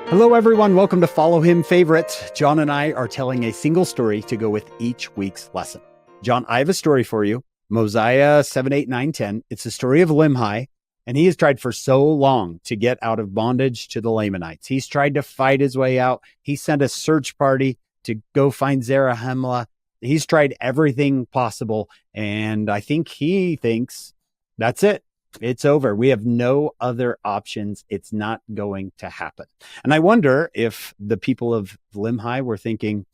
Hello, everyone. Welcome to Follow Him Favorites. John and I are telling a single story to go with each week's lesson. John, I have a story for you. Mosiah 7, 8, 9, 10. It's the story of Limhi, and he has tried for so long to get out of bondage to the Lamanites. He's tried to fight his way out. He sent a search party to go find Zarahemla. He's tried everything possible, and I think he thinks that's it. It's over. We have no other options. It's not going to happen. And I wonder if the people of Limhi were thinking,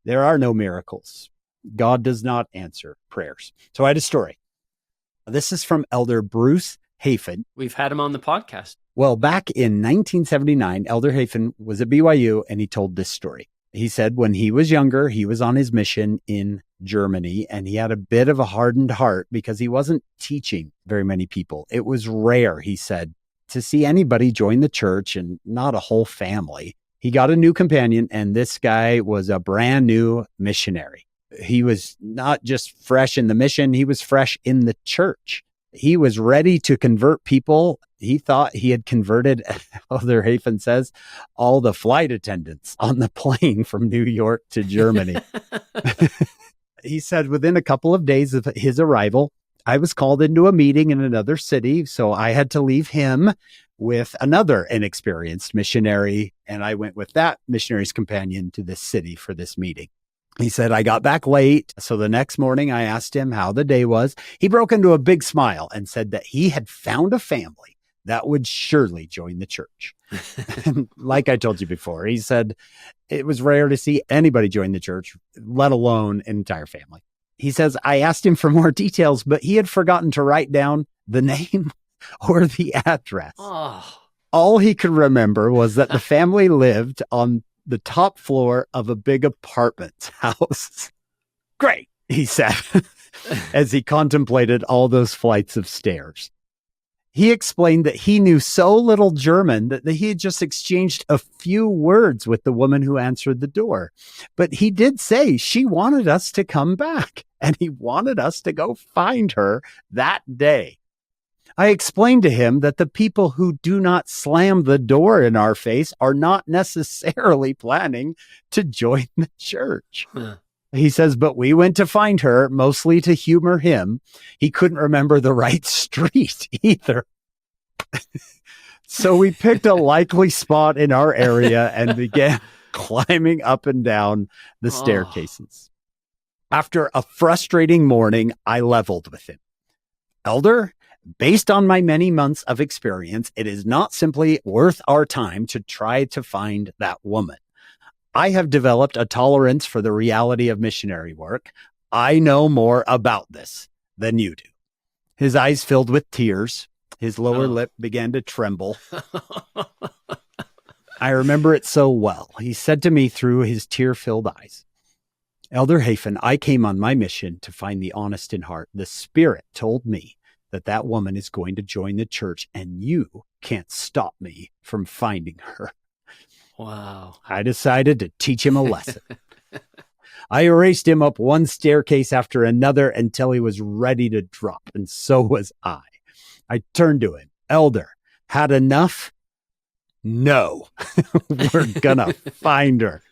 there are no miracles. God does not answer prayers. So I had a story. This is from Elder Bruce Hafen. We've had him on the podcast. Well, back in 1979, Elder Hafen was at BYU, and he told this story. He said when he was younger, he was on his mission in Germany, and he had a bit of a hardened heart because he wasn't teaching very many people. It was rare, he said, to see anybody join the church, and not a whole family. He got a new companion, and this guy was a brand new missionary. He was not just fresh in the mission, he was fresh in the church. He was ready to convert people. He thought he had converted, Elder Hafen says, all the flight attendants on the plane from New York to Germany. He said within a couple of days of his arrival, I was called into a meeting in another city, so I had to leave him with another inexperienced missionary, and I went with that missionary's companion to this city for this meeting. He said, I got back late, so the next morning I asked him how the day was. He broke into a big smile and said that he had found a family that would surely join the church. Like I told you before, he said it was rare to see anybody join the church, let alone an entire family. He says, I asked him for more details, but he had forgotten to write down the name or the address. Oh. All he could remember was that the family lived on the top floor of a big apartment house. Great, he said, as he contemplated all those flights of stairs. He explained that he knew so little German that he had just exchanged a few words with the woman who answered the door. But he did say she wanted us to come back, and he wanted us to go find her that day. I explained to him that the people who do not slam the door in our face are not necessarily planning to join the church. He says, but we went to find her mostly to humor him. He couldn't remember the right street either. So we picked a likely spot in our area and began climbing up and down the staircases. After a frustrating morning, I leveled with him. Elder, based on my many months of experience, it is not simply worth our time to try to find that woman. I have developed a tolerance for the reality of missionary work. I know more about this than you do. His eyes filled with tears. His lower lip began to tremble. I remember it so well. He said to me through his tear-filled eyes, Elder Hafen, I came on my mission to find the honest in heart. The Spirit told me that woman is going to join the church, and you can't stop me from finding her. Wow. I decided to teach him a lesson. I erased him up one staircase after another until he was ready to drop, and so was I. I turned to him. Elder, had enough? No. We're gonna find her.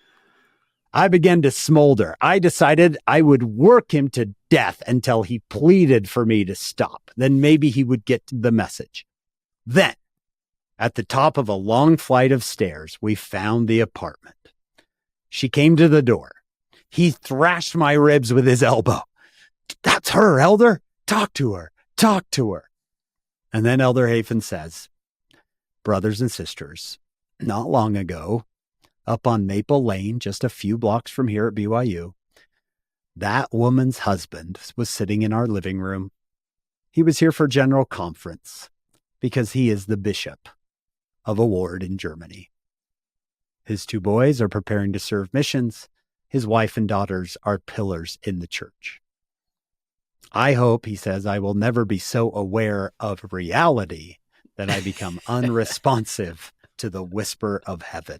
I began to smolder. I decided I would work him to death until he pleaded for me to stop. Then maybe he would get the message. Then, at the top of a long flight of stairs, we found the apartment. She came to the door. He thrashed my ribs with his elbow. That's her, Elder. Talk to her. Talk to her. And then Elder Hafen says, brothers and sisters, not long ago, up on Maple Lane, just a few blocks from here at BYU, that woman's husband was sitting in our living room. He was here for general conference because he is the bishop of a ward in Germany. His two boys are preparing to serve missions. His wife and daughters are pillars in the church. I hope, he says, I will never be so aware of reality that I become unresponsive to the whisper of heaven.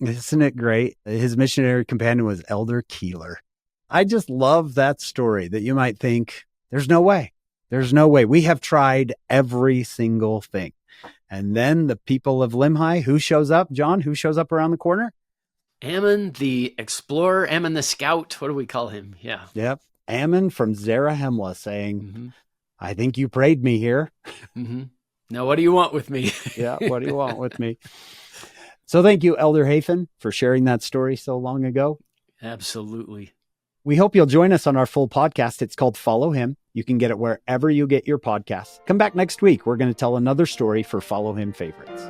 Isn't it great? His missionary companion was Elder Keeler. I just love that story that you might think, there's no way. There's no way. We have tried every single thing. And then the people of Limhi, who shows up? John, who shows up around the corner? Ammon the explorer, Ammon the scout. What do we call him? Yeah. Yep. Ammon from Zarahemla saying, I think you prayed me here. Now, what do you want with me? Yeah, what do you want with me? So thank you, Elder Hafen, for sharing that story so long ago. Absolutely. We hope you'll join us on our full podcast. It's called Follow Him. You can get it wherever you get your podcasts. Come back next week. We're going to tell another story for Follow Him favorites.